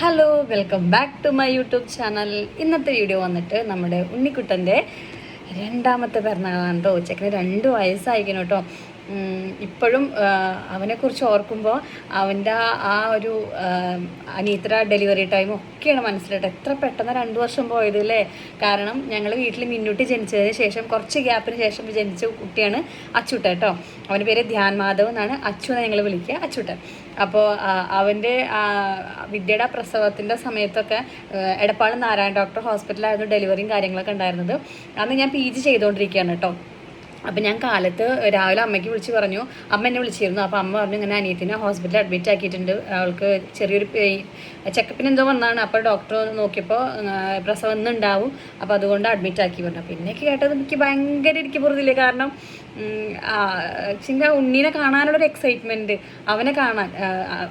Hello, welcome back to my YouTube channel. ഇന്നത്തെ video വന്നിട്ട് നമ്മുടെ ഉണ്ണിക്കുട്ടൻ്റെ രണ്ടാമത്തെ പിറന്നാളാണ് കേട്ടോ. ഉച്ചക്കിന് 2 വയസ്സായിരിക്കണം കേട്ടോ. ഇപ്പോഴും അവനെക്കുറിച്ച് ഓർക്കുമ്പോൾ അവൻ്റെ ആ ഒരു അനീത്ര ഡെലിവറി ടൈമും ഒക്കെയാണ് മനസ്സിലായിട്ട് എത്ര പെട്ടെന്ന് 2 വർഷം പോയത് അല്ലേ. കാരണം ഞങ്ങൾ വീട്ടിൽ മിന്നുട്ടി ജനിച്ചതിന് ശേഷം കുറച്ച് ഗ്യാപ്പിന് ശേഷം ജനിച്ച കുട്ടിയാണ് അച്ചുട്ട കേട്ടോ. അവൻ്റെ പേര് ധ്യാൻ മാധവ് എന്നാണ്. അച്ചു എന്ന് ഞങ്ങൾ വിളിക്കുക, അച്ചുട്ടൻ. അപ്പോൾ അവൻ്റെ വിദ്യയുടെ പ്രസവത്തിൻ്റെ സമയത്തൊക്കെ എടപ്പാൾ നാരായണ ഡോക്ടർ ഹോസ്പിറ്റലായിരുന്നു ഡെലിവറിയും കാര്യങ്ങളൊക്കെ ഉണ്ടായിരുന്നത്. അന്ന് ഞാൻ PG ചെയ്തുകൊണ്ടിരിക്കുകയാണ് കേട്ടോ. അപ്പം ഞാൻ കാലത്ത് രാവിലെ അമ്മയ്ക്ക് വിളിച്ച് പറഞ്ഞു, അമ്മ എന്നെ വിളിച്ചിരുന്നു. അപ്പോൾ അമ്മ പറഞ്ഞു ഇങ്ങനെ അനിയത്തിനെ ഹോസ്പിറ്റലിൽ അഡ്മിറ്റ് ആക്കിയിട്ടുണ്ട്, അവൾക്ക് ചെറിയൊരു ചെക്കപ്പിന് എന്തോ വന്നതാണ്. അപ്പോൾ ഡോക്ടർ നോക്കിയപ്പോൾ പ്രസവം ഇന്ന് ഉണ്ടാവും, അപ്പോൾ അതുകൊണ്ട് അഡ്മിറ്റ് ആക്കി പറഞ്ഞു. അപ്പോൾ എനിക്ക് കേട്ടത് എനിക്ക് ഭയങ്കര എനിക്ക് പുറത്തില്ലേ. കാരണം ഉണ്ണീനെ കാണാനുള്ളൊരു എക്സൈറ്റ്മെൻറ്റ്, അവനെ കാണാൻ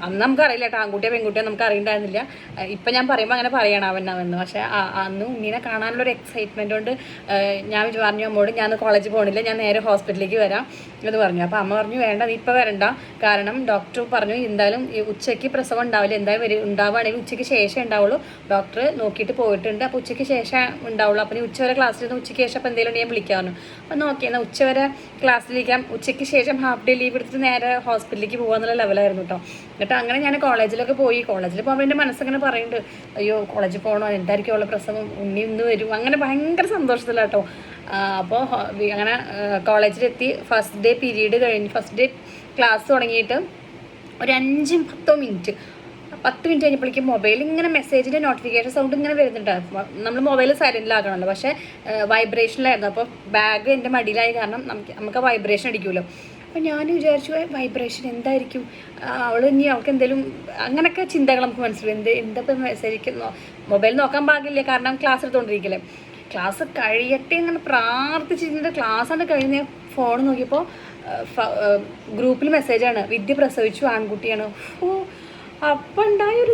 അന്ന് നമുക്കറിയില്ല കേട്ടോ, ആൺകുട്ടിയോ പെൺകുട്ടിയോ നമുക്ക് അറിയണ്ടായിരുന്നില്ല. ഇപ്പം ഞാൻ പറയുമ്പോൾ അങ്ങനെ പറയണം അവനെന്ന്. പക്ഷേ അന്ന് ഉണ്ണീനെ കാണാനുള്ളൊരു എക്സൈറ്റ്മെൻറ്റ് കൊണ്ട് ഞാൻ പറഞ്ഞു അമ്മോട് ഞാൻ കോളേജിൽ പോകണില്ല, ഞാൻ നേരെ ഹോസ്പിറ്റലിലേക്ക് വരാം എന്ന് പറഞ്ഞു. അപ്പോൾ അമ്മ പറഞ്ഞു വേണ്ട, നീ ഇപ്പോൾ വരണ്ട, കാരണം ഡോക്ടർ പറഞ്ഞു എന്തായാലും ഉച്ചയ്ക്ക് പ്രസവം ഉണ്ടാവില്ല, എന്തായാലും ഉണ്ടാവുകയാണെങ്കിൽ ഉച്ചയ്ക്ക് ശേഷം ഉണ്ടാവുള്ളൂ, ഡോക്ടർ നോക്കിയിട്ട് പോയിട്ടുണ്ട്, അപ്പോൾ ഉച്ചയ്ക്ക് ശേഷം ഉണ്ടാവുള്ളൂ. അപ്പോൾ നീ ഉച്ചവരെ ക്ലാസ്സിലിരുന്ന് ഉച്ചയ്ക്ക് ശേഷം അപ്പോൾ എന്തെങ്കിലും ഞാൻ വിളിക്കാമെന്നു. അപ്പോൾ നോക്കി എന്നാൽ ഉച്ചവരെ ക്ലാസ്സിലിരിക്കാം, ഉച്ചയ്ക്ക് ശേഷം ഹാഫ് ഡേ ലീവ് എടുത്തിട്ട് നേരെ ഹോസ്പിറ്റലിലേക്ക് പോകാന്നുള്ള ലെവലായിരുന്നു കേട്ടോ. എന്നിട്ട് അങ്ങനെ ഞാൻ കോളേജിലൊക്കെ പോയി. കോളേജിൽ പോകുമ്പോൾ എൻ്റെ മനസ്സങ്ങനെ പറയുന്നുണ്ട്, അയ്യോ കോളേജിൽ പോകണോ, എന്തായിരിക്കും ഉള്ള പ്രസവം, ഉണ്ണി ഇന്ന് വരും, അങ്ങനെ ഭയങ്കര സന്തോഷത്തിലാട്ടോ. അപ്പോൾ അങ്ങനെ കോളേജിലെത്തി. ഫസ്റ്റ് ഡേ പീരീഡ് കഴിഞ്ഞ് ഫസ്റ്റ് ഡേ ക്ലാസ് തുടങ്ങിയിട്ട് ഒരു 5-10 മിനിറ്റ് കഴിഞ്ഞപ്പോഴേക്കും മൊബൈൽ ഇങ്ങനെ മെസ്സേജിൻ്റെ നോട്ടിഫിക്കേഷൻ സൗണ്ട് ഇങ്ങനെ വരുന്നുണ്ട്. നമ്മൾ മൊബൈൽ സൈലൻറ്റിലാക്കണമല്ലോ, പക്ഷേ വൈബ്രേഷനിലായിരുന്നു. അപ്പോൾ ബാഗ് എൻ്റെ മടിയിലായ കാരണം നമുക്ക് വൈബ്രേഷൻ അടിക്കുമല്ലോ. അപ്പോൾ ഞാൻ വിചാരിച്ചു വൈബ്രേഷൻ എന്തായിരിക്കും, അവൾക്ക് എന്തെങ്കിലും അങ്ങനെയൊക്കെ ചിന്തകൾ നമുക്ക് മനസ്സിലാവും. എന്താ മെസ്സേജ്, മൊബൈൽ നോക്കാൻ പാടില്ല കാരണം ക്ലാസ് എടുത്തുകൊണ്ടിരിക്കില്ലേ. ക്ലാസ് കഴിയട്ടെ അങ്ങനെ പ്രാർത്ഥിച്ചിട്ട് ക്ലാസ്സാണ് കഴിഞ്ഞ ഫോൺ നോക്കിയപ്പോൾ ഗ്രൂപ്പിൽ മെസ്സേജാണ്, വിദ്യ പ്രസവിച്ചു, ആൺകുട്ടിയാണ്. അപ്പം ഉണ്ടായൊരു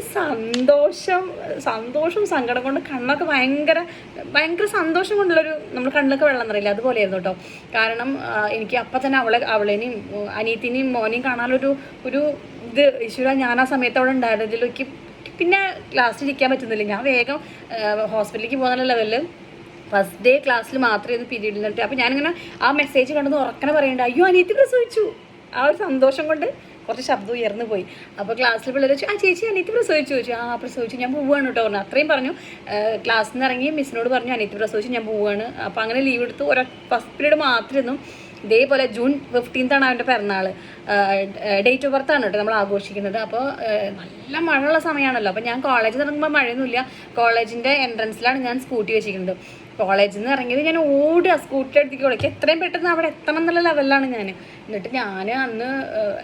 സന്തോഷം സങ്കടം കൊണ്ട് കണ്ണൊക്കെ ഭയങ്കര സന്തോഷം കൊണ്ടുള്ളൊരു നമ്മൾ കണ്ണൊക്കെ വെള്ളം നിറയില്ല, അതുപോലെയായിരുന്നു കേട്ടോ. കാരണം എനിക്ക് അപ്പം തന്നെ അവളേനെയും അനിയത്തിനെയും മോനെയും കാണാനൊരു ഇത് ഈശ്വര, ഞാൻ ആ സമയത്ത് അവിടെ ഉണ്ടായിരുന്നതിലേക്ക് പിന്നെ ക്ലാസ്സിലിരിക്കാൻ പറ്റുന്നില്ല. ഞാൻ വേഗം ഹോസ്പിറ്റലിലേക്ക് പോകുന്ന ലെവലിൽ ഫസ്റ്റ് ഡേ ക്ലാസ്സിൽ മാത്രമേ പീരീഡ് നിന്നിട്ട്. അപ്പോൾ ഞാനിങ്ങനെ ആ മെസ്സേജ് കണ്ടെന്ന് ഉറക്കനെ പറയണ്ട, അയ്യോ അനിയത്തി പ്രസവിച്ചു. ആ ഒരു സന്തോഷം കൊണ്ട് കുറച്ച് ശബ്ദം ഉയർന്നു പോയി. അപ്പോൾ ക്ലാസ്സിൽ പിള്ളേർ ചോദിച്ചു, ചേച്ചി അനിയത്തി പ്രസവിച്ചു ചോദിച്ചു. പ്രസവിച്ചു, ഞാൻ പോവുകയാണ് കേട്ടോ പറഞ്ഞു. അത്രയും പറഞ്ഞു. ക്ലാസ്സിൽ നിന്ന് ഇറങ്ങി മിസ്സിനോട് പറഞ്ഞു അനിയത്തി പ്രസവിച്ചു, ഞാൻ പോവുകയാണ്. അപ്പോൾ അങ്ങനെ ലീവ് എടുത്തു. ഫസ്റ്റ് പീരീഡ് മാത്രമായിരുന്നു. ഇതേപോലെ June 15th അവൻ്റെ പിറന്നാൾ, ഡേറ്റ് ഓഫ് ബർത്താണ് കേട്ടോ നമ്മൾ ആഘോഷിക്കുന്നത്. അപ്പോൾ നല്ല മഴയുള്ള സമയമാണല്ലോ. അപ്പോൾ ഞാൻ കോളേജിൽ ഇറങ്ങുമ്പോൾ മഴയൊന്നുമില്ല. കോളേജിൻ്റെ എൻട്രൻസിലാണ് ഞാൻ സ്കൂട്ടി വെച്ചിരിക്കുന്നത്. കോളേജിൽ നിന്ന് ഇറങ്ങിയത് ഞാൻ ഓടുക, സ്കൂട്ടി എടുത്തേക്ക് വിളിക്കുക, എത്രയും പെട്ടെന്ന് അവിടെ എത്തണം എന്നുള്ള ലെവലിലാണ് ഞാൻ. എന്നിട്ട് ഞാൻ അന്ന്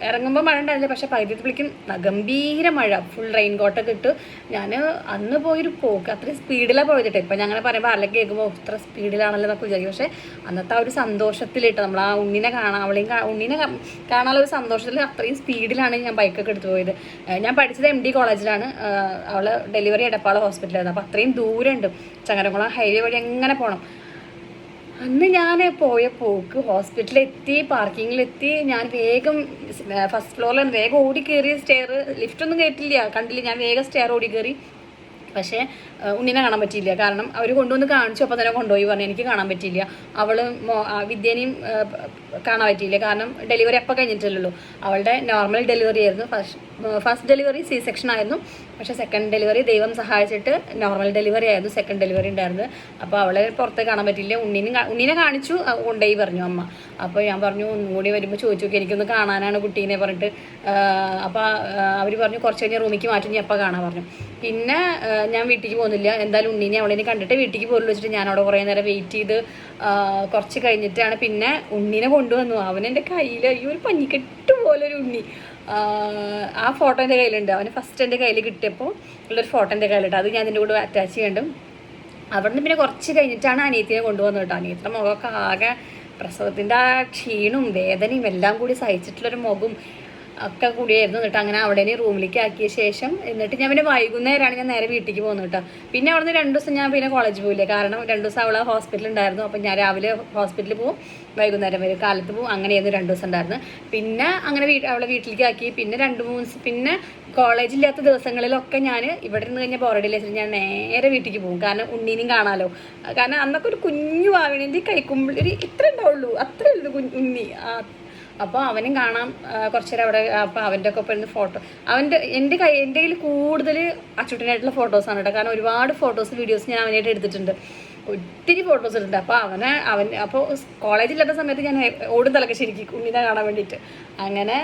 ഇറങ്ങുമ്പോൾ മഴ ഉണ്ടായിരുന്നില്ല, പക്ഷേ പകുതിയപ്പോഴേക്കും ഗംഭീര മഴ, ഫുൾ റെയിൻ കോട്ടൊക്കെ ഇട്ട് ഞാൻ അന്ന് പോയൊരു പോക്ക് അത്രയും സ്പീഡിലാണ് പോയതിട്ട്. ഇപ്പം ഞങ്ങനെ പറയുമ്പോൾ ആരെല്ലാം കേൾക്കുമ്പോൾ ഇത്ര സ്പീഡിലാണല്ലോ എന്നൊക്കെ വിചാരിക്കും. പക്ഷേ അന്നത്തെ ആ ഒരു സന്തോഷത്തിലിട്ട് നമ്മൾ ആ ഉണ്ണിനെ ഉണ്ണീനെ കാണാനുള്ള ഒരു സന്തോഷത്തിൽ അത്രയും സ്പീഡിലാണ് ഞാൻ ബൈക്കൊക്കെ എടുത്ത് പോയത്. ഞാൻ പഠിച്ചത് MD കോളേജിലാണ്. അവൾ ഡെലിവറി എടപ്പാൾ ഹോസ്പിറ്റലായിരുന്നു. അപ്പോൾ അത്രയും ദൂരമുണ്ട്, ചങ്ങരംകുളം ഹൈവേ വഴി എങ്ങനെ പോകണം. അന്ന് ഞാൻ പോയ പോക്ക് ഹോസ്പിറ്റലിലെത്തി, പാർക്കിങ്ങിലെത്തി. ഞാൻ വേഗം ഫസ്റ്റ് ഫ്ലോറിൽ വേഗം ഓടി കയറി, സ്റ്റെയർ ലിഫ്റ്റൊന്നും കണ്ടില്ല. ഞാൻ വേഗം സ്റ്റെയർ ഓടി കയറി. പക്ഷേ ഉണ്ണിനെ കാണാൻ പറ്റിയില്ല. കാരണം അവർ കൊണ്ടുവന്ന് കാണിച്ചു, അപ്പോൾ തന്നെ കൊണ്ടുപോയി പറഞ്ഞു. എനിക്ക് കാണാൻ പറ്റിയില്ല. വിദ്യേനെയും കാണാൻ പറ്റിയില്ല. കാരണം ഡെലിവറി അപ്പം കഴിഞ്ഞിട്ടില്ലല്ലോ. അവളുടെ നോർമൽ ഡെലിവറി ആയിരുന്നു. ഫസ്റ്റ് ഡെലിവറി C-section ആയിരുന്നു. പക്ഷേ സെക്കൻഡ് ഡെലിവറി ദൈവം സഹായിച്ചിട്ട് നോർമൽ ഡെലിവറി ആയിരുന്നു. സെക്കൻഡ് ഡെലിവറി ഉണ്ടായിരുന്നു. അപ്പോൾ അവളെ പുറത്ത് കാണാൻ പറ്റിയില്ല. ഉണ്ണീനെ കാണിച്ചു, കൊണ്ടുപോയി പറഞ്ഞു അമ്മ. അപ്പോൾ ഞാൻ പറഞ്ഞു ഒന്നുകൂടി വരുമ്പോൾ ചോദിച്ചു നോക്കി, എനിക്കൊന്ന് കാണാനാണ് കുട്ടീനെ പറഞ്ഞിട്ട്. അപ്പോൾ അവർ പറഞ്ഞു കുറച്ച് കഴിഞ്ഞ് റൂമിലേക്ക് മാറ്റി, ഞാൻ അപ്പം കാണാൻ പറഞ്ഞു. പിന്നെ ഞാൻ വീട്ടിലേക്ക് പോകുന്നില്ല, എന്തായാലും ഉണ്ണീനെ അവളെ കണ്ടിട്ട് വീട്ടിലേക്ക് പോലും വെച്ചിട്ട് ഞാൻ അവിടെ കുറേ നേരം വെയിറ്റ് ചെയ്ത് കുറച്ച് കഴിഞ്ഞിട്ടാണ് പിന്നെ ഉണ്ണീനെ കൊണ്ടുവന്നു. അവനെൻ്റെ കയ്യിൽ ഈ ഒരു പഞ്ഞിക്കെട്ട് പോലൊരു ഉണ്ണി. ആ ഫോട്ടോ എൻ്റെ കയ്യിലുണ്ട്. അവന് ഫസ്റ്റ് എൻ്റെ കയ്യിൽ കിട്ടിയപ്പോൾ ഉള്ളൊരു ഫോട്ടോ എൻ്റെ കയ്യിലുണ്ട്. അത് ഞാൻ ഇതിൻ്റെ കൂടെ അറ്റാച്ച് ചെയ്യണ്ടും. അവിടെ നിന്ന് പിന്നെ കുറച്ച് കഴിഞ്ഞിട്ടാണ് അനിയത്തിനെ കൊണ്ടുവന്നത് കേട്ടോ. അനിയത്തിൻ്റെ മുഖമൊക്കെ ആകെ പ്രസവത്തിൻ്റെ ആ ക്ഷീണവും വേദനയും എല്ലാം കൂടി സഹിച്ചിട്ടുള്ളൊരു മുഖവും ഒക്കെ കൂടിയായിരുന്നു. എന്നിട്ട് അങ്ങനെ അവിടെ റൂമിലേക്ക് ആക്കിയ ശേഷം എന്നിട്ട് ഞാൻ പിന്നെ വൈകുന്നേരമാണ് ഞാൻ നേരെ വീട്ടിലേക്ക് പോകുന്നത് കേട്ടോ. പിന്നെ അവിടെ നിന്ന് 2 ദിവസം ഞാൻ പിന്നെ കോളേജിൽ പോയില്ല, കാരണം 2 ദിവസം അവളെ ഹോസ്പിറ്റലിൽ ഉണ്ടായിരുന്നു. അപ്പം ഞാൻ രാവിലെ ഹോസ്പിറ്റലിൽ പോകും, വൈകുന്നേരം വരും, കാലത്ത് പോകും, അങ്ങനെയായിരുന്നു 2 ദിവസം ഉണ്ടായിരുന്നു. പിന്നെ അങ്ങനെ അവളെ വീട്ടിലേക്ക് ആക്കി. പിന്നെ 2-3 പിന്നെ കോളേജില്ലാത്ത ദിവസങ്ങളിലൊക്കെ ഞാൻ ഇവിടെ നിന്ന് കഴിഞ്ഞാൽ ബോറടിയില്ല വെച്ചിട്ട് ഞാൻ നേരെ വീട്ടിലേക്ക് പോകും, കാരണം ഉണ്ണീനെയും കാണാമല്ലോ. കാരണം അന്നൊക്കെ ഒരു കുഞ്ഞു വാവിണേൻ്റെ കൈക്കുമ്പിൾ ഒരു ഇത്ര ഉണ്ടാവുള്ളൂ, അത്രേ ഉള്ളൂ ഉണ്ണി. അപ്പോൾ അവനും കാണാം കുറച്ച് നേരം അവിടെ. അപ്പോൾ അവൻ്റെ ഒക്കെ ഒപ്പം ഇരുന്ന് ഫോട്ടോ എൻ്റെ കയ്യിൽ കൂടുതൽ അച്ചുട്ടനായിട്ടുള്ള ഫോട്ടോസാണ് കേട്ടോ. കാരണം ഒരുപാട് ഫോട്ടോസ് വീഡിയോസ് ഞാൻ അവനായിട്ട് എടുത്തിട്ടുണ്ട്, ഒത്തിരി ഫോട്ടോസ് എടുത്തിട്ടുണ്ട്. അപ്പോൾ അപ്പോൾ കോളേജില്ലാത്ത സമയത്ത് ഞാൻ ഓടും തലക്കശ്ശേരിക്ക് ഉണ്ണിനെ കാണാൻ വേണ്ടിയിട്ട്. അങ്ങനെ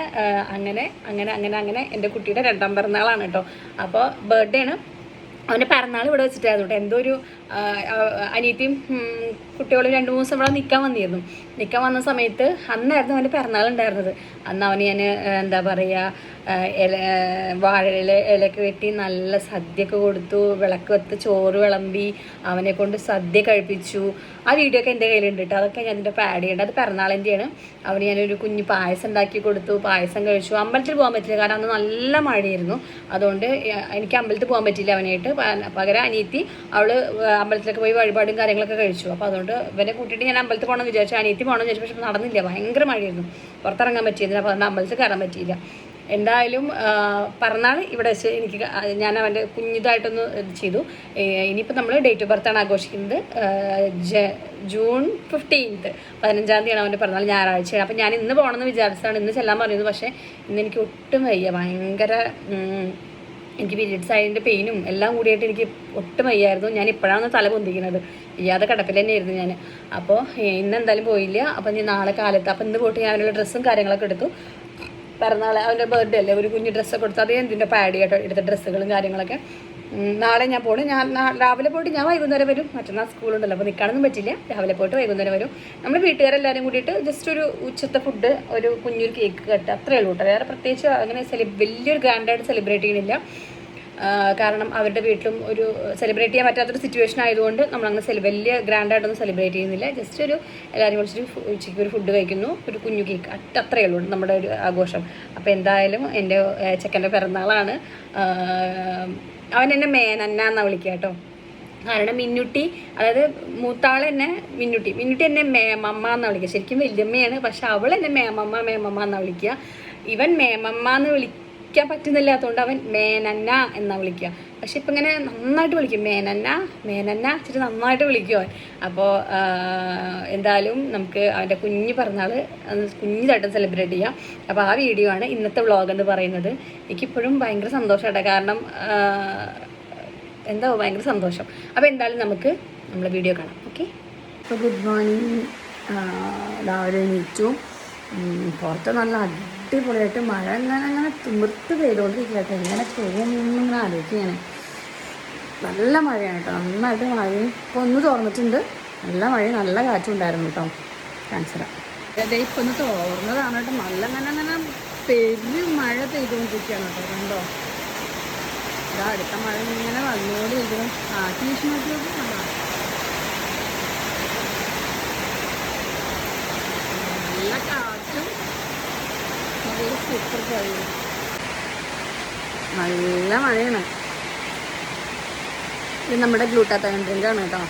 അങ്ങനെ അങ്ങനെ അങ്ങനെ അങ്ങനെ എൻ്റെ കുട്ടിയുടെ 2ാം പിറന്നാളാണ് കേട്ടോ. അപ്പോൾ ബർത്ത്ഡേ ആണ്. അവൻ്റെ പിറന്നാൾ ഇവിടെ വെച്ചിട്ടായിരുന്നു കേട്ടോ. എന്തോ ഒരു അനിയത്തിയും കുട്ടികളും 2-3 ദിവസം ഇവിടെ നിൽക്കാൻ വന്ന സമയത്ത് അന്നായിരുന്നു അവൻ്റെ പിറന്നാൾ ഉണ്ടായിരുന്നത്. അന്ന് അവന് ഞാൻ എന്താ പറയുക, വാഴയിലൊക്കെ വെട്ടി നല്ല സദ്യയൊക്കെ കൊടുത്തു, വിളക്ക് വെത്ത് ചോറ് വിളമ്പി അവനെ കൊണ്ട് സദ്യ കഴിപ്പിച്ചു. ആ വീഡിയോ ഒക്കെ എൻ്റെ കയ്യിലുണ്ട് കേട്ടോ. അതൊക്കെ ഞാൻ എൻ്റെ ആഡ് ചെയ്യേണ്ടത്. അത് പിറന്നാളിൻ്റെയാണ്. അവന് ഞാനൊരു കുഞ്ഞ് പായസം ഉണ്ടാക്കി കൊടുത്തു, പായസം കഴിച്ചു. അമ്പലത്തിൽ പോകാൻ പറ്റില്ല, കാരണം അന്ന് നല്ല മഴയായിരുന്നു. അതുകൊണ്ട് എനിക്ക് അമ്പലത്തിൽ പോകാൻ പറ്റില്ല അവനായിട്ട്. പകരം അനിയത്തി അവൾ അമ്പലത്തിലൊക്കെ പോയി വഴിപാടും കാര്യങ്ങളൊക്കെ കഴിച്ചു. അപ്പോൾ അതുകൊണ്ട് ഇവനെ കൂട്ടിയിട്ട് ഞാൻ അമ്പലത്തിൽ പോകണമെന്ന് വിചാരിച്ചു, അനിയത്തി പോകണമെന്ന് വിചാരിച്ചു. പക്ഷെ നടന്നില്ല, ഭയങ്കര മഴയായിരുന്നു, പുറത്തിറങ്ങാൻ പറ്റിയിരുന്നില്ല. അപ്പോൾ അതുകൊണ്ട് അമ്പലത്തിൽ കയറാൻ പറ്റിയില്ല. എന്തായാലും പിറന്നാൾ ഇവിടെ വെച്ച് എനിക്ക് ഞാൻ അവൻ്റെ കുഞ്ഞിതായിട്ടൊന്ന് ചെയ്തു. ഇനിയിപ്പോൾ നമ്മൾ ഡേറ്റ് ഓഫ് ബർത്താണ് ആഘോഷിക്കുന്നത്. ജൂൺ 15th 15-ാം തീയതിയാണ് അവൻ്റെ പിറന്നാൾ, ഞായറാഴ്ചയാണ്. അപ്പോൾ ഞാൻ ഇന്ന് പോകണമെന്ന് വിചാരിച്ചതാണ്, ഇന്ന് ചെല്ലാൻ പറയുന്നത്. പക്ഷേ ഇന്ന് എനിക്ക് ഒട്ടും വയ്യ, ഭയങ്കര എനിക്ക് പീരിയഡ്സ് ആയതിൻ്റെ പെയിനും എല്ലാം കൂടിയായിട്ട് എനിക്ക് ഒട്ടും വയ്യായിരുന്നു. ഞാൻ ഇപ്പോഴാണ് തല പൊന്തിക്കുന്നത്, ഇല്ലാതെ കിടപ്പിൽ തന്നെയായിരുന്നു ഞാൻ. അപ്പോൾ ഇന്ന് എന്തായാലും പോയില്ല. അപ്പോൾ ഞാൻ നാളെ കാലത്ത്, അപ്പോൾ ഇന്ന് പോയിട്ട് ഞാൻ അവനുള്ള ഡ്രസ്സും കാര്യങ്ങളൊക്കെ എടുത്തു. പിറന്നാൾ അവൻ്റെ ബർത്ത്ഡേ അല്ലേ, ഒരു കുഞ്ഞ് ഡ്രസ്സൊക്കെ കൊടുത്തു. അതേ എന്തിൻ്റെ പാഡ് ചെയ്യട്ടോ എടുത്ത ഡ്രസ്സുകളും കാര്യങ്ങളൊക്കെ. നാളെ ഞാൻ പോകണം. ഞാൻ രാവിലെ പോയിട്ട് ഞാൻ വൈകുന്നേരം വരും. മറ്റന്നാൾ സ്കൂളുണ്ടല്ലോ, അപ്പോൾ നിൽക്കാനൊന്നും പറ്റില്ല. രാവിലെ പോയിട്ട് വൈകുന്നേരം വരും. നമ്മൾ വീട്ടുകാരെല്ലാവരും കൂടിയിട്ട് ജസ്റ്റ് ഒരു ഉച്ചത്തെ ഫുഡ്, ഒരു കുഞ്ഞൊരു കേക്ക് കട്ട്, അത്രയേ ഉള്ളൂ കേട്ടോ. വേറെ പ്രത്യേകിച്ച് അങ്ങനെ വലിയൊരു ഗ്രാൻഡായിട്ട് സെലിബ്രേറ്റ് ചെയ്യണില്ല. കാരണം അവരുടെ വീട്ടിലും ഒരു സെലിബ്രേറ്റ് ചെയ്യാൻ പറ്റാത്തൊരു സിറ്റുവേഷൻ ആയതുകൊണ്ട് നമ്മളങ്ങനെ വലിയ ഗ്രാൻഡായിട്ടൊന്നും സെലിബ്രേറ്റ് ചെയ്യുന്നില്ല. ജസ്റ്റ് ഒരു എല്ലാവരും വിളിച്ചിട്ട് ഉച്ചയ്ക്ക് ഒരു ഫുഡ് കഴിക്കുന്നു, ഒരു കുഞ്ഞു കേക്ക്, അത്രയേ ഉള്ളൂ നമ്മുടെ ഒരു ആഘോഷം. അപ്പോൾ എന്തായാലും എൻ്റെ ചെക്കൻ്റെ പിറന്നാളാണ്. അവൻ എന്നെ മേനന്ന എന്നാണ് വിളിക്കുക കേട്ടോ. കാരണം മിന്നുട്ടി, അതായത് മൂത്താൾ എന്നെ മിന്നുട്ടി എന്നെ മേമമ്മ എന്നാണ് വിളിക്കുക. ശരിക്കും വല്യമ്മയാണ്, പക്ഷെ അവൾ എന്നെ മേമമ്മ എന്നാണ് വിളിക്കുക. ഇവൻ മേമമ്മ എന്ന് വിളിക്കാൻ പറ്റുന്നില്ലാത്തതുകൊണ്ട് അവൻ മേനന്ന എന്നാണ് വിളിക്കുക. പക്ഷെ ഇപ്പം ഇങ്ങനെ നന്നായിട്ട് വിളിക്കും, മേനന്ന ഇച്ചിരി നന്നായിട്ട് വിളിക്കും അവൻ. അപ്പോൾ എന്തായാലും നമുക്ക് അവൻ്റെ കുഞ്ഞ് പിറന്നാൾ കുഞ്ഞിതായിട്ട് സെലിബ്രേറ്റ് ചെയ്യാം. അപ്പോൾ ആ വീഡിയോ ആണ് ഇന്നത്തെ വ്ളോഗ് എന്ന് പറയുന്നത്. എനിക്കിപ്പോഴും ഭയങ്കര സന്തോഷമായിട്ട്, കാരണം ഭയങ്കര സന്തോഷം. അപ്പോൾ എന്തായാലും നമുക്ക് നമ്മളെ വീഡിയോ കാണാം. ഓക്കെ, അപ്പോൾ ഗുഡ് മോർണിംഗ്. രാവിലെ എണീച്ചു. പുറത്ത് നല്ല അടിപൊളിയായിട്ട് മഴ അങ്ങനെ തിമിർത്ത് പെയ്തുകൊണ്ടിരിക്കട്ടെ. എങ്ങനെ പോകുമെന്നിങ്ങനെ ആലോചിക്കുകയാണ്. നല്ല മഴയാണ് കേട്ടോ, നന്നായിട്ട് മഴയും ഇപ്പോൾ ഒന്ന് തുറന്നിട്ടുണ്ട്. നല്ല മഴയും നല്ല കാറ്റും ഉണ്ടായിരുന്നു കേട്ടോ. കാണിച്ചത് അതെ, ഇപ്പോൾ ഒന്ന് തോർന്നതാണ് കേട്ടോ. നല്ല അങ്ങനെ പെരും മഴ പെയ്തുകൊണ്ടിരിക്കുകയാണ് കേട്ടോ. കണ്ടോ, ഇതാ അടുത്ത മഴ ഇങ്ങനെ വന്നുകൊണ്ടിരിക്കുന്നു. ട്യൂഷനൊക്കെ നല്ല കാറ്റും സൂപ്പർ കഴിയും. നല്ല മഴയാണ്. ഇത് നമ്മുടെ ഗ്ലൂട്ടാത്തയോൺ ഡ്രിങ്കാണ് കേട്ടോ.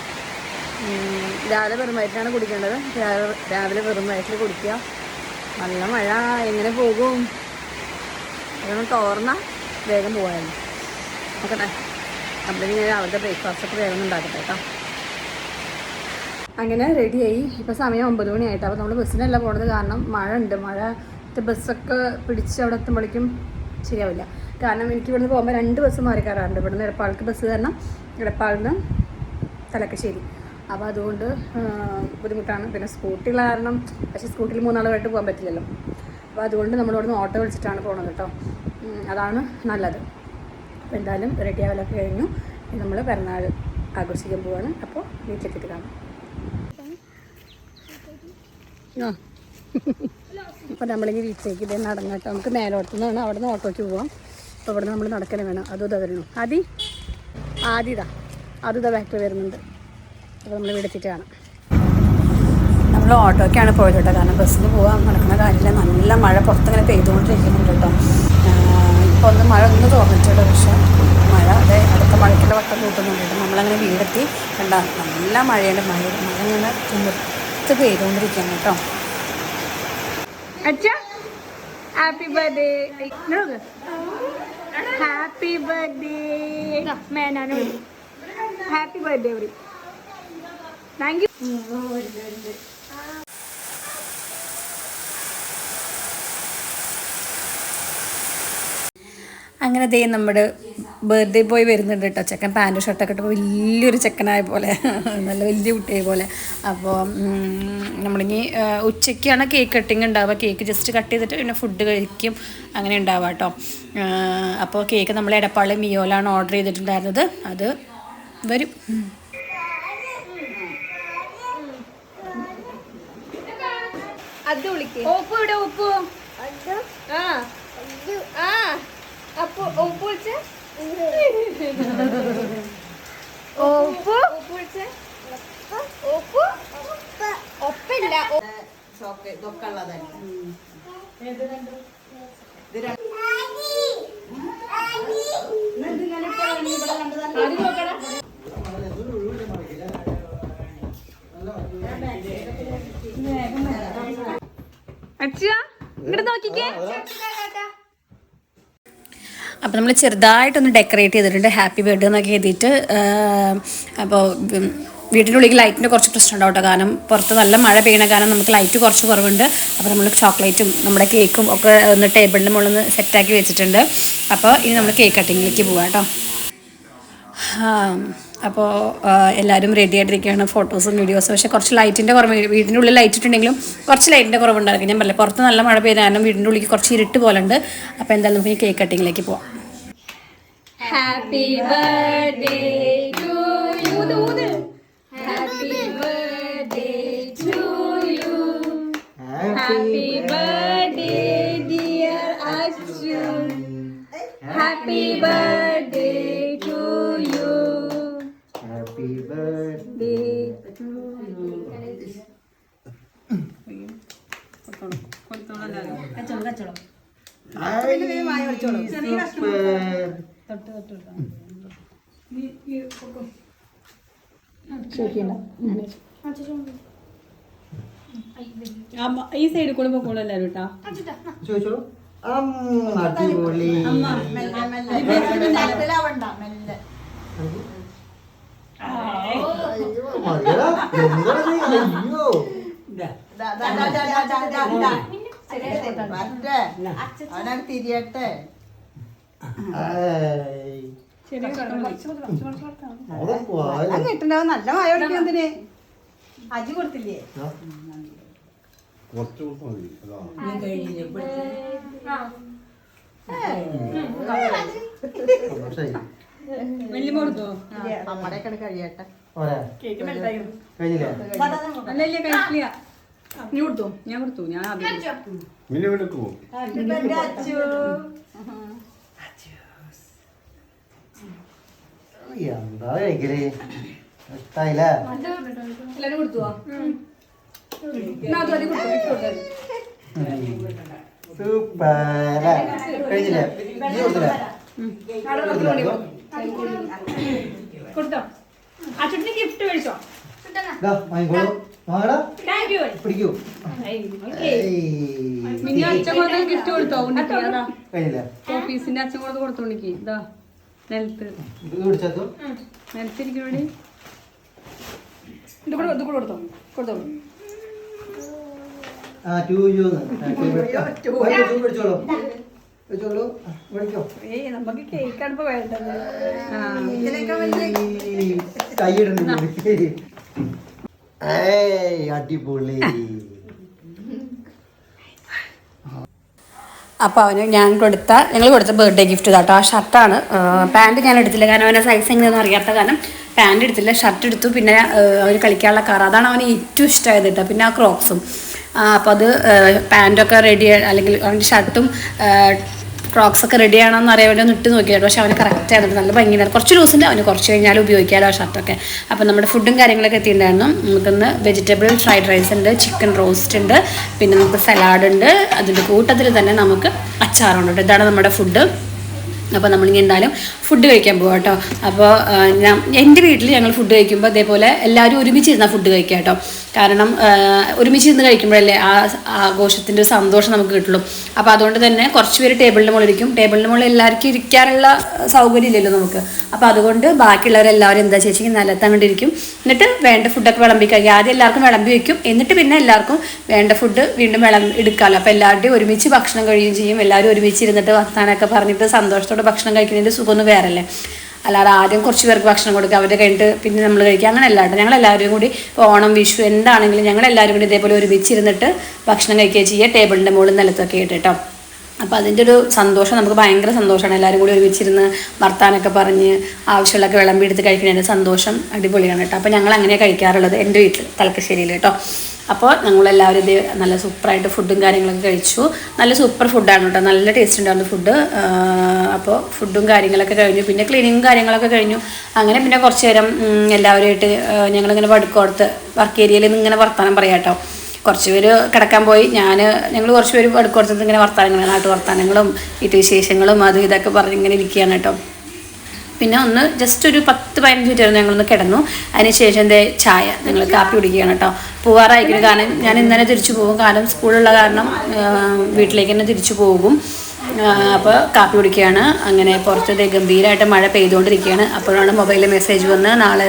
രാവിലെ വെറും വയറ്റിലാണ് കുടിക്കേണ്ടത്. രാവിലെ വെറും വയറ്റിൽ കുടിക്കുക. നല്ല മഴ എങ്ങനെ പോകും? അതൊന്ന് തോർന്നാൽ വേഗം പോകാമായിരുന്നു. നോക്കട്ടെ, നമ്മളിങ്ങനെ രാവിലത്തെ ബ്രേക്ക്ഫാസ്റ്റൊക്കെ വേഗം ഉണ്ടാക്കട്ടെ കേട്ടോ. അങ്ങനെ റെഡിയായി. ഇപ്പോൾ സമയം 9 മണിയായിട്ട്. അപ്പോൾ നമ്മൾ ബസ്സിനല്ല പോണത്, കാരണം മഴ ഉണ്ട്. മഴത്തെ ബസ്സൊക്കെ പിടിച്ച് അവിടെ എത്തുമ്പോഴേക്കും ശരിയാവില്ല. കാരണം എനിക്ക് ഇവിടുന്ന് പോകുമ്പോൾ 2 ബസ് മാറി കയറാറുണ്ട്. ഇവിടുന്ന് എടപ്പാൾക്ക് ബസ് കാരണം, എടപ്പാളിന്ന് തലക്കശ്ശേരി. അപ്പോൾ അതുകൊണ്ട് ബുദ്ധിമുട്ടാണ്. പിന്നെ സ്കൂട്ടിയുള്ള കാരണം, പക്ഷേ സ്കൂട്ടിയിൽ 3 ആളുമായിട്ട് പോകാൻ പറ്റില്ലല്ലോ. അപ്പോൾ അതുകൊണ്ട് നമ്മളിവിടുന്ന് ഓട്ടോ വിളിച്ചിട്ടാണ് പോകുന്നത് കേട്ടോ. അതാണ് നല്ലത്. അപ്പോൾ എന്തായാലും റെഡി ആവലൊക്കെ കഴിഞ്ഞു. നമ്മൾ പിറന്നാൾ ആഘോഷിക്കാൻ പോവാണ്. അപ്പോൾ വീട്ടിലെത്തിയിട്ട് കാണാം. അപ്പോൾ നമ്മളിങ്ങനെ വീട്ടിലേക്ക് ഇതേ നടങ്ങട്ടോ. നമുക്ക് മേലോട്ട് നിന്നാണ്, അവിടെ നിന്ന് ഓട്ടോയ്ക്ക് പോവാം. അപ്പോൾ ഇവിടെ നമ്മൾ നടക്കണേ വേണം. അതും ഇതാ വരണം. ആദ്യതാ അതും ഇതാ ബാക്കിൽ വരുന്നുണ്ട്. അപ്പോൾ നമ്മൾ ഇവിടെ എത്തിയിട്ട് കാണാം. നമ്മൾ നമ്മൾ ഓട്ടോയ്ക്കാണ് പോയത് കേട്ടോ. കാരണം ബസ്സിന് പോകാൻ നടക്കുന്ന കാര്യമില്ല. നല്ല മഴ പുറത്തിങ്ങനെ പെയ്തുകൊണ്ടിരിക്കുന്നുണ്ട് കേട്ടോ. ഇപ്പോൾ ഒന്ന് മഴ ഒന്ന് തോന്നിട്ടുണ്ട്. പക്ഷേ മഴ അതെ അടുത്ത മഴയ്ക്കുള്ള വട്ടം കൂട്ടുന്നുണ്ട് കേട്ടോ. നമ്മളങ്ങനെ വീടെത്തി കണ്ട നല്ല മഴയുണ്ട്. മഴ ഇങ്ങനെ തുമ്പത്ത് പെയ്തുകൊണ്ടിരിക്കുകയാണ് കേട്ടോ. അച്ഛാ ഹാപ്പി ബർത്ത്ഡേ. ഹാപ്പി ബർത്ത്ഡേ മേനാനോ. ഹാപ്പി ബർത്ത്ഡേ അവര്. Thank you. അങ്ങനെ ദേ നമ്മുടെ ബർത്ത്ഡേ ബോയ് വരുന്നുണ്ട് കേട്ടോ. ചെക്കൻ പാൻറ് ഷർട്ടൊക്കെ ഇട്ടപ്പോൾ വലിയൊരു ചെക്കനായ പോലെ, നല്ല വലിയ കുട്ടിയായ പോലെ. അപ്പോൾ നമ്മളിനി ഉച്ചയ്ക്കാണ് കേക്ക് കട്ടിങ് ഉണ്ടാവുക. കേക്ക് ജസ്റ്റ് കട്ട് ചെയ്തിട്ട് പിന്നെ ഫുഡ് കഴിക്കും, അങ്ങനെ ഉണ്ടാവുക കേട്ടോ. അപ്പോൾ കേക്ക് നമ്മൾ എടപ്പാളി മിയോലാണ് ഓർഡർ ചെയ്തിട്ടുണ്ടായിരുന്നത്. അത് വരും. അത് വിളിക്കും. ഓപ്പു ഇവിടെ ഓപ്പു. ആ ആ അപ്പൊ ഓപ്പു വിളിച്ചേ. ഓപ്പു ഓപ്പു ഒപ്പല്ല. അച്ഛാ ഇങ്ങോട്ട് നോക്കിക്കേ. അപ്പോൾ നമ്മൾ ചെറുതായിട്ടൊന്ന് ഡെക്കറേറ്റ് ചെയ്തിട്ടുണ്ട്, ഹാപ്പി ബർത്ത്ഡേ എന്നൊക്കെ എഴുതിയിട്ട്. അപ്പോൾ വീട്ടിൻ്റെ ഉള്ളിൽ ലൈറ്റിൻ്റെ കുറച്ച് പ്രശ്നം ഉണ്ടാവും കേട്ടോ. കാരണം പുറത്ത് നല്ല മഴ പെയ്യണ കാരണം നമുക്ക് ലൈറ്റ് കുറച്ച് കുറവുണ്ട്. അപ്പോൾ നമ്മൾ ചോക്ലേറ്റും നമ്മുടെ കേക്കും ഒക്കെ ഒന്ന് ടേബിളിൻ്റെ മുകളിൽ നിന്ന് സെറ്റാക്കി വെച്ചിട്ടുണ്ട്. അപ്പോൾ ഇനി നമ്മൾ കേക്ക് കട്ടിങ്ങിലേക്ക് പോവാം കേട്ടോ. അപ്പോൾ എല്ലാവരും റെഡി ആയിട്ടിരിക്കുകയാണ്, ഫോട്ടോസും വീഡിയോസും. പക്ഷേ കുറച്ച് ലൈറ്റിൻ്റെ കുറവ്, വീടിൻ്റെ ഉള്ളിൽ ലൈറ്റ് ഇട്ടുണ്ടെങ്കിലും കുറച്ച് ലൈറ്റിൻ്റെ കുറവുണ്ടായിരിക്കും. ഞാൻ പറഞ്ഞില്ല പുറത്ത് നല്ല മഴ പെയ്ത കാരണം വീടിൻ്റെ ഉള്ളിൽ കുറച്ച് ഇരുട്ട് പോലെ ഉണ്ട്. അപ്പോൾ എന്തായാലും നമുക്ക് ഈ കേക്ക് കട്ടിങ്ങിലേക്ക് പോവാം. Happy birthday to you. Happy birthday to you. Happy birthday dear Achu. Happy birthday to you. Happy birthday to you. കച്ചോളം ഈ സൈഡിൽ കൂടെ പോക്കോളൂ എല്ലാവരും കേട്ടോ. തിരിയട്ടെ. കിട്ടുണ്ടാവും. നല്ല മായ കൊടുക്കുന്നതിന് അജി കൊടുത്തില്ലേ? അമ്മടെയൊക്കെ കഴിയട്ടെ. നീ കൊടുത്തു, ഞാൻ കൊടുത്തു. ഞാൻ ആദ്യം എന്താ കഴിക്കല് ഇഷ്ടായില്ലേ? എല്ലാരും കൊടുത്തുവോ? സൂപ്പർ കഴിഞ്ഞില്ലേ? നീ കൊടുത്തില്ലേ? കൊടുത്തോ? അച്ഛന് ഗിഫ്റ്റ് മേടിച്ചോ? വാങ്ങിക്കോളൂ. വാങ്ങടാ, പിടിക്കൂ. മിനി അച്ഛൻ കൊടുത്ത ഗിഫ്റ്റ് കൊടുത്തോ? കഴിഞ്ഞില്ലേ? ഓഫീസിന്റെ അച്ഛൻ കൊടുത്ത് കൊടുത്തോണ്ടിക്ക്. ഇതാ നിലത്ത് നിലത്തിരിക്കണോടി. ഇത് കൂടെ കൊടുത്തോ? കൊടുത്തോളൂ. നമുക്ക് കേക്കാണ് ഇപ്പൊ വേണ്ടത്. അടിപൊളി. അപ്പോൾ അവന് ഞങ്ങൾ കൊടുത്ത ബർത്ത്ഡേ ഗിഫ്റ്റ് കേട്ടോ. ആ ഷർട്ടാണ്. പാൻറ്റ് ഞാൻ എടുത്തില്ല, കാരണം അവനെ സൈസ് എങ്ങനെയൊന്നും അറിയാത്ത കാരണം പാൻറ്റ് എടുത്തില്ല, ഷർട്ട് എടുത്തു. പിന്നെ അവന് കളിക്കാനുള്ള കാർ, അതാണ് അവന് ഏറ്റവും ഇഷ്ടമായത് കേട്ടോ. പിന്നെ ആ ക്രോക്സും. അപ്പോൾ അത് പാൻറ്റൊക്കെ റെഡി, അല്ലെങ്കിൽ അവൻ്റെ ഷർട്ടും ക്രോക്സ് ഒക്കെ റെഡി ആണെന്ന് അറിയാൻ വേണ്ടി ഒന്ന് ഇട്ട് നോക്കിയായിരുന്നു. പക്ഷെ അവന് കറക്റ്റ് ആയിരുന്നു, നല്ല ഭംഗിയാണ്. കുറച്ച് ലൂസുണ്ട്, അവന് കുറച്ച് കഴിഞ്ഞാൽ ഉപയോഗിക്കാമല്ലോ ആ ഷർട്ടൊക്കെ. അപ്പോൾ നമ്മുടെ ഫുഡും കാര്യങ്ങളൊക്കെ എത്തിയിട്ടുണ്ടായിരുന്നു. നമുക്കിന്ന് വെജിറ്റബിൾ ഫ്രൈഡ് റൈസ് ഉണ്ട്, ചിക്കൻ റോസ്റ്റ് ഉണ്ട്, പിന്നെ നമുക്ക് സലാഡ് ഉണ്ട്, അതിൻ്റെ കൂട്ടത്തിൽ തന്നെ നമുക്ക് അച്ചാറുണ്ട്. ഇതാണ് നമ്മുടെ ഫുഡ്. അപ്പോൾ നമ്മളിങ്ങനെ എന്തായാലും ഫുഡ് കഴിക്കാൻ പോകാം കേട്ടോ. അപ്പോൾ എൻ്റെ വീട്ടിൽ ഞങ്ങൾ ഫുഡ് കഴിക്കുമ്പോൾ അതേപോലെ എല്ലാവരും ഒരുമിച്ചിരുന്ന ഫുഡ് കഴിക്കുക കേട്ടോ. കാരണം ഒരുമിച്ചിരുന്ന് കഴിക്കുമ്പോഴല്ലേ ആ ആഘോഷത്തിൻ്റെ സന്തോഷം നമുക്ക് കിട്ടുള്ളൂ. അപ്പോൾ അതുകൊണ്ട് തന്നെ കുറച്ച് പേര് ടേബിളിൻ്റെ മുകളിലിരിക്കും. ടേബിളിൻ്റെ മുകളിൽ എല്ലാവർക്കും ഇരിക്കാനുള്ള സൗകര്യം ഇല്ലല്ലോ നമുക്ക്. അപ്പോൾ അതുകൊണ്ട് ബാക്കിയുള്ളവരെല്ലാവരും എന്താ ചേച്ചിക്ക് നിലത്ത് അങ്ങോട്ട് ഇരിക്കും. എന്നിട്ട് വേണ്ട ഫുഡൊക്കെ വിളമ്പി കഴിക്കുക. ആദ്യം എല്ലാവർക്കും വിളമ്പി വയ്ക്കും, എന്നിട്ട് പിന്നെ എല്ലാവർക്കും വേണ്ട ഫുഡ് വീണ്ടും എടുക്കാമല്ലോ. അപ്പോൾ എല്ലാവരുടെയും ഒരുമിച്ച് ഭക്ഷണം കഴിയുകയും ചെയ്യും. എല്ലാവരും ഒരുമിച്ച് ഇരുന്നിട്ട് വർത്താനമൊക്കെ പറഞ്ഞിട്ട് സന്തോഷത്തോടെ ഭക്ഷണം കഴിക്കുന്നതിൻ്റെ സുഖമൊന്നും വേറല്ലേ. അല്ലാതെ ആദ്യം കുറച്ച് പേർക്ക് ഭക്ഷണം കൊടുക്കുക, അവരെ കഴിഞ്ഞിട്ട് പിന്നെ നമ്മൾ കഴിക്കുക, അങ്ങനെ അല്ലാണ്ട് ഞങ്ങളെല്ലാവരും കൂടി ഓണം വിഷു എന്താണെങ്കിലും ഞങ്ങളെല്ലാവരും കൂടി ഇതേപോലെ ഒരുമിച്ചിരുന്നിട്ട് ഭക്ഷണം കഴിക്കുക ചെയ്യുക, ടേബിളിൻ്റെ മുകളിൽ നിലത്തൊക്കെ ഇട്ട് കേട്ടോ. അപ്പോൾ അതിൻ്റെ ഒരു സന്തോഷം നമുക്ക് ഭയങ്കര സന്തോഷമാണ്. എല്ലാവരും കൂടി ഒരുമിച്ചിരുന്ന് വർത്താനൊക്കെ പറഞ്ഞ് ആവശ്യമുള്ളൊക്കെ വിളമ്പി എടുത്ത് കഴിക്കുന്നതിൻ്റെ സന്തോഷം അടിപൊളിയാണ് കേട്ടോ. അപ്പോൾ ഞങ്ങൾ അങ്ങനെ കഴിക്കാറുള്ളത് എൻ്റെ വീട്ടിൽ തലക്കശ്ശേരിയിൽ കേട്ടോ. അപ്പോൾ ഞങ്ങളെല്ലാവരും ഇത് നല്ല സൂപ്പറായിട്ട് ഫുഡും കാര്യങ്ങളൊക്കെ കഴിച്ചു. നല്ല സൂപ്പർ ഫുഡാണ് കേട്ടോ, നല്ല ടേസ്റ്റ് ഉണ്ടായിരുന്നു ഫുഡ്. അപ്പോൾ ഫുഡും കാര്യങ്ങളൊക്കെ കഴിഞ്ഞു, പിന്നെ ക്ലീനിങ്ങും കാര്യങ്ങളൊക്കെ കഴിഞ്ഞു. അങ്ങനെ പിന്നെ കുറച്ച് നേരം എല്ലാവരുമായിട്ട് ഞങ്ങളിങ്ങനെ വടുക്കോടത്ത് വർക്ക് ഏരിയയിൽ നിന്ന് ഇങ്ങനെ വർത്താനം പറയാം കേട്ടോ. കുറച്ച് പേര് കിടക്കാൻ പോയി, ഞങ്ങൾ കുറച്ച് പേര് വടുക്കോടത്ത് ഇങ്ങനെ വർത്താനങ്ങൾ, നാട്ടു വർത്താനങ്ങളും വീട്ടുവിശേഷങ്ങളും അത് ഇതൊക്കെ പറഞ്ഞ് ഇങ്ങനെ ഇരിക്കുകയാണ് കേട്ടോ. പിന്നെ ഒന്ന് ജസ്റ്റ് ഒരു 10-15 മിനിറ്റ് ആയിരുന്നു ഞങ്ങളൊന്ന് കിടന്നു. അതിനുശേഷം ചായ ഞങ്ങൾ കാപ്പി കുടിക്കുകയാണ് കേട്ടോ. പോവാറായിരിക്കും, കാരണം ഞാൻ ഇന്നലെ തിരിച്ചു പോകും, കാരണം സ്കൂളുള്ള കാരണം വീട്ടിലേക്ക് തന്നെ തിരിച്ചു പോകും. അപ്പോൾ കാപ്പി കുടിക്കുകയാണ്. അങ്ങനെ പുറത്ത് ഗംഭീരമായിട്ട് മഴ പെയ്തുകൊണ്ടിരിക്കുകയാണ്. അപ്പോഴാണ് മൊബൈലിൽ മെസ്സേജ് വന്ന് നാളെ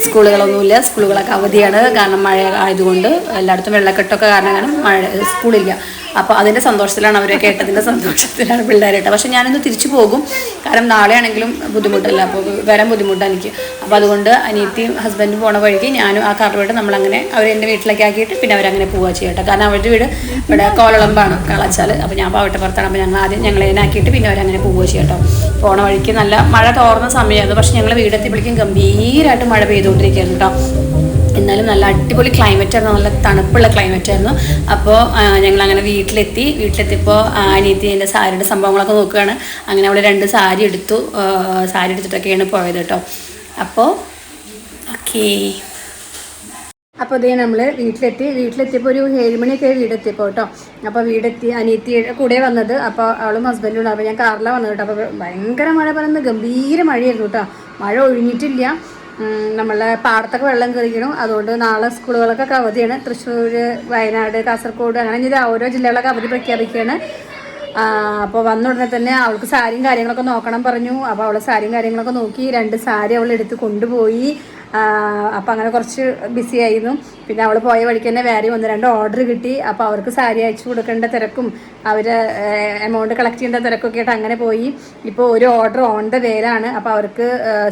സ്കൂളുകളൊന്നുമില്ല, സ്കൂളുകളൊക്കെ അവധിയാണ്, കാരണം മഴ ആയതുകൊണ്ട് എല്ലായിടത്തും വെള്ളക്കെട്ടൊക്കെ കാരണം മഴ സ്കൂളില്ല. അപ്പോൾ അതിൻ്റെ സന്തോഷത്തിലാണ് അവരെ കേട്ടതിൻ്റെ സന്തോഷത്തിലാണ് പിള്ളേരായിട്ട്. പക്ഷേ ഞാനിന്ന് തിരിച്ചു പോകും, കാരണം നാളെ ആണെങ്കിലും ബുദ്ധിമുട്ടല്ല, അപ്പോൾ വരാൻ ബുദ്ധിമുട്ടാണ് എനിക്ക്. അപ്പോൾ അതുകൊണ്ട് അനിയത്തിയും ഹസ്ബൻഡും പോണ വഴിക്ക് ഞാനും ആ കാറിലോട്ട് നമ്മളങ്ങനെ അവരെ എൻ്റെ വീട്ടിലേക്ക് ആക്കിയിട്ട് പിന്നെ അവരങ്ങനെ പോവുക ചെയ്യട്ടെ. കാരണം അവരുടെ വീട് ഇവിടെ കോളളമ്പാണ്, കളച്ചാൽ. അപ്പോൾ ഞാൻ പാവട്ടപ്പുറത്താണ്. അപ്പോൾ ഞങ്ങൾ ആദ്യം ഞങ്ങളതിനാക്കിയിട്ട് പിന്നെ അവരങ്ങനെ പോവുക ചെയ്യട്ടോ. പോണ വഴിക്ക് നല്ല മഴ തോർന്ന സമയമായിരുന്നു, പക്ഷേ ഞങ്ങൾ വീടെത്തിയപ്പോഴേക്കും ഗംഭീരമായിട്ട് മഴ പെയ്തുകൊണ്ടിരിക്കുകയായിരുന്നു കേട്ടോ. എന്നാലും നല്ല അടിപൊളി ക്ലൈമറ്റ് ആയിരുന്നു, നല്ല തണുപ്പുള്ള ക്ലൈമറ്റ് ആയിരുന്നു. അപ്പോൾ ഞങ്ങളങ്ങനെ വീട്ടിലെത്തിയപ്പോൾ അനിയത്തി എൻ്റെ സാരിയുടെ സംഭവങ്ങളൊക്കെ നോക്കുകയാണ്. അങ്ങനെ അവൾ 2 സാരി എടുത്തു, സാരി എടുത്തിട്ടൊക്കെയാണ് പോയത് കേട്ടോ. അപ്പോൾ ഓക്കേ, അപ്പോൾ ഇതേ നമ്മൾ വീട്ടിലെത്തിയപ്പോൾ ഒരു 7 മണിയൊക്കെ വീടെത്തിയപ്പോൾ കേട്ടോ. അപ്പോൾ വീടെത്തി അനിയത്തിയുടെ കൂടെ വന്നത്, അപ്പോൾ അവളും ഹസ്ബൻഡും. അപ്പോൾ ഞാൻ കാറിലാണ് വന്നത് കേട്ടോ. അപ്പോൾ ഭയങ്കര മഴ, പറയുന്നത് ഗംഭീര മഴയായിരുന്നു കേട്ടോ. മഴ ഒഴിഞ്ഞിട്ടില്ല, നമ്മളെ പാടത്തൊക്കെ വെള്ളം കയറിക്കണം. അതുകൊണ്ട് നാളെ സ്കൂളുകളൊക്കെ അവധിയാണ്. തൃശ്ശൂർ, വയനാട്, കാസർഗോഡ് അങ്ങനെ ഓരോ ജില്ലകളൊക്കെ അവധി പ്രഖ്യാപിക്കുകയാണ്. അപ്പോൾ വന്ന ഉടനെ തന്നെ അവൾക്ക് സാരിയും കാര്യങ്ങളൊക്കെ നോക്കണം പറഞ്ഞു. അപ്പോൾ അവൾ സാരിയും കാര്യങ്ങളൊക്കെ നോക്കി 2 സാരി അവൾ എടുത്ത് കൊണ്ടുപോയി. അപ്പോൾ അങ്ങനെ കുറച്ച് ബിസി ആയിരുന്നു. പിന്നെ അവൾ പോയ വഴിക്ക് തന്നെ വേറെ 1-2 ഓർഡർ കിട്ടി. അപ്പോൾ അവർക്ക് സാരി അയച്ചു കൊടുക്കേണ്ട തിരക്കും അവർ എമൗണ്ട് കളക്ട് ചെയ്യേണ്ട തിരക്കൊക്കെ ആയിട്ട് അങ്ങനെ പോയി. ഇപ്പോൾ ഒരു ഓർഡർ ഓൺ ദ വേലാണ്. അപ്പോൾ അവർക്ക്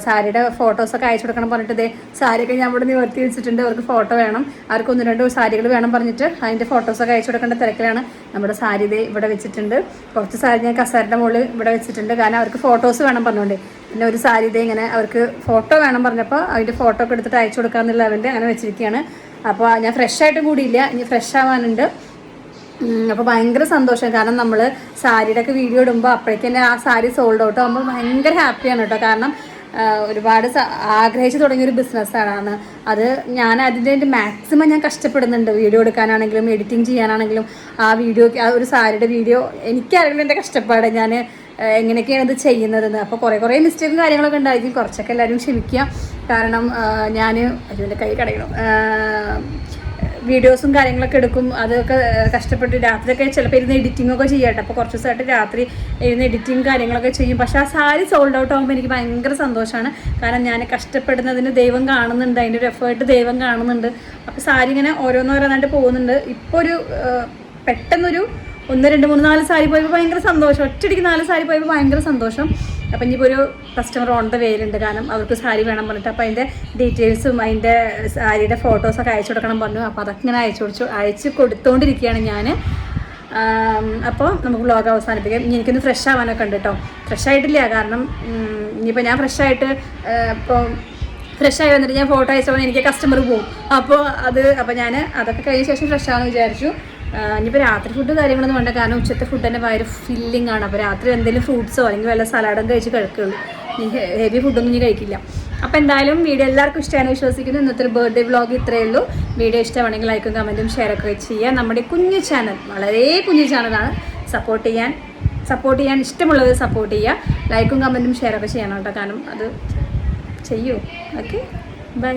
സാരിയുടെ ഫോട്ടോസൊക്കെ അയച്ചു കൊടുക്കണം പറഞ്ഞിട്ട് സാരിയൊക്കെ ഞാൻ ഇവിടെ നിവർത്തി വെച്ചിട്ടുണ്ട്. അവർക്ക് ഫോട്ടോ വേണം, അവർക്ക് 1-2 സാരികൾ വേണം പറഞ്ഞിട്ട് അതിൻ്റെ ഫോട്ടോസൊക്കെ അയച്ചു കൊടുക്കേണ്ട തിരക്കിലാണ്. നമ്മുടെ സാരി ഇവിടെ വെച്ചിട്ടുണ്ട്. കുറച്ച് സാരി ഞാൻ കസേരയുടെ മുകളിൽ ഇവിടെ വെച്ചിട്ടുണ്ട്, കാരണം അവർക്ക് ഫോട്ടോസ് വേണം പറഞ്ഞുകൊണ്ട്. പിന്നെ ഒരു സാരി ഇങ്ങനെ അവർക്ക് ഫോട്ടോ വേണം പറഞ്ഞപ്പോൾ അതിൻ്റെ ഫോട്ടോ ഒക്കെ എടുത്തിട്ട് അയച്ചു കൊടുക്കാമെന്നുള്ള അവൻ്റെ അങ്ങനെ വെച്ചിരിക്കുകയാണ്. അപ്പോൾ ഞാൻ ഫ്രഷായിട്ടും കൂടിയില്ല, ഇനി ഫ്രഷ് ആവാനുണ്ട്. അപ്പോൾ ഭയങ്കര സന്തോഷം, കാരണം നമ്മൾ സാരിയുടെ ഒക്കെ വീഡിയോ ഇടുമ്പോൾ അപ്പോഴേക്കും തന്നെ ആ സാരി സോൾഡ് ഔട്ട് ആകുമ്പോൾ ഭയങ്കര ഹാപ്പിയാണ് കേട്ടോ. കാരണം ഒരുപാട് ആഗ്രഹിച്ച് തുടങ്ങിയൊരു ബിസിനസ്സാണ് അത്. ഞാൻ അതിൻ്റെ മാക്സിമം ഞാൻ കഷ്ടപ്പെടുന്നുണ്ട്, വീഡിയോ എടുക്കാനാണെങ്കിലും എഡിറ്റിംഗ് ചെയ്യാനാണെങ്കിലും. ആ ഒരു സാരിയുടെ വീഡിയോ എനിക്കറിയില്ല എൻ്റെ കഷ്ടപ്പാട്, ഞാൻ എങ്ങനെയൊക്കെയാണ് ഇത് ചെയ്യുന്നതെന്ന്. അപ്പോൾ കുറേ മിസ്റ്റേക്കും കാര്യങ്ങളൊക്കെ ഉണ്ടായിരിക്കും, കുറച്ചൊക്കെ എല്ലാവരും ക്ഷമിക്കുക. കാരണം ഞാൻ അതിൻ്റെ കൈ കടയണം, വീഡിയോസും കാര്യങ്ങളൊക്കെ എടുക്കും, അതൊക്കെ കഷ്ടപ്പെട്ട് രാത്രിയൊക്കെ ചിലപ്പോൾ ഇരുന്ന് എഡിറ്റിങ്ങൊക്കെ ചെയ്യട്ടെ. അപ്പോൾ കുറച്ച് ദിവസമായിട്ട് രാത്രി ഇരുന്ന് എഡിറ്റിങ് കാര്യങ്ങളൊക്കെ ചെയ്യും. പക്ഷേ ആ സാരി സോൾഡ് ഔട്ട് ആകുമ്പോൾ എനിക്ക് ഭയങ്കര സന്തോഷമാണ്, കാരണം ഞാൻ കഷ്ടപ്പെടുന്നതിന് ദൈവം കാണുന്നുണ്ട്, അതിൻ്റെ ഒരു എഫേർട്ട് ദൈവം കാണുന്നുണ്ട്. അപ്പോൾ സാരി ഇങ്ങനെ ഓരോന്നോരോന്നായിട്ട് പോകുന്നുണ്ട്. ഇപ്പോൾ ഒരു പെട്ടെന്നൊരു 1, 2, 3, 4 സാരി പോയപ്പോൾ ഭയങ്കര സന്തോഷം, ഒറ്റയടിക്ക് 4 സാരി പോയപ്പോൾ ഭയങ്കര സന്തോഷം. അപ്പം ഇനിയിപ്പോൾ ഒരു കസ്റ്റമർ ഓൺ ദ വേയിലുണ്ട്, കാരണം അവർക്ക് സാരി വേണം പറഞ്ഞിട്ട്. അപ്പോൾ അതിൻ്റെ ഡീറ്റെയിൽസും അതിൻ്റെ സാരിയുടെ ഫോട്ടോസൊക്കെ അയച്ചു കൊടുക്കണം പറഞ്ഞു. അപ്പോൾ അതൊക്കെ ഇങ്ങനെ അയച്ചു കൊടുത്തുകൊണ്ടിരിക്കുകയാണ് ഞാൻ. അപ്പോൾ നമുക്ക് വ്ലോഗ് അവസാനിപ്പിക്കാം. ഇനി എനിക്കൊന്ന് ഫ്രഷ് ആവാനൊക്കെ ഉണ്ട് കേട്ടോ. ഫ്രഷ് ആയിട്ടില്ല, കാരണം ഇനിയിപ്പോൾ ഞാൻ ഇപ്പോൾ ഫ്രഷായി വന്നിട്ട് ഞാൻ ഫോട്ടോ അയച്ചപ്പോൾ എനിക്ക് കസ്റ്റമർ പോകും. അപ്പോൾ ഞാൻ അതൊക്കെ കഴിഞ്ഞ ശേഷം ഫ്രഷ് ആണെന്ന് വിചാരിച്ചു. ഇനിയിപ്പോൾ രാത്രി ഫുഡ് കാര്യങ്ങളൊന്നും വേണ്ട, കാരണം ഉച്ചത്തെ ഫുഡ് തന്നെ ഭയങ്കര ഫില്ലിംഗ് ആണ്. അപ്പോൾ രാത്രി എന്തെങ്കിലും ഫ്രൂട്ട്സോ അല്ലെങ്കിൽ വല്ല സലാഡും കഴിച്ച് കഴിക്കുള്ളൂ, ഈ ഹെവി ഫുഡൊന്നും ഇനി കഴിക്കില്ല. അപ്പോൾ എന്തായാലും വീഡിയോ എല്ലാവർക്കും ഇഷ്ടമാണ് വിശ്വസിക്കുന്നു. ഇന്നത്തെ ഒരു ബർത്ത്ഡേ വ്ളോഗ് ഇത്രയേ ഉള്ളൂ. വീഡിയോ ഇഷ്ടമാണെങ്കിൽ ലൈക്കും കമൻറ്റും ഷെയറൊക്കെ ചെയ്യുക. നമ്മുടെ കുഞ്ഞു ചാനൽ, വളരെ കുഞ്ഞു ചാനലാണ്, സപ്പോർട്ട് ചെയ്യാൻ ഇഷ്ടമുള്ളത് സപ്പോർട്ട് ചെയ്യുക. ലൈക്കും കമൻറ്റും ഷെയറൊക്കെ ചെയ്യണം കേട്ടോ, കാരണം അത് ചെയ്യൂ. Okay, by.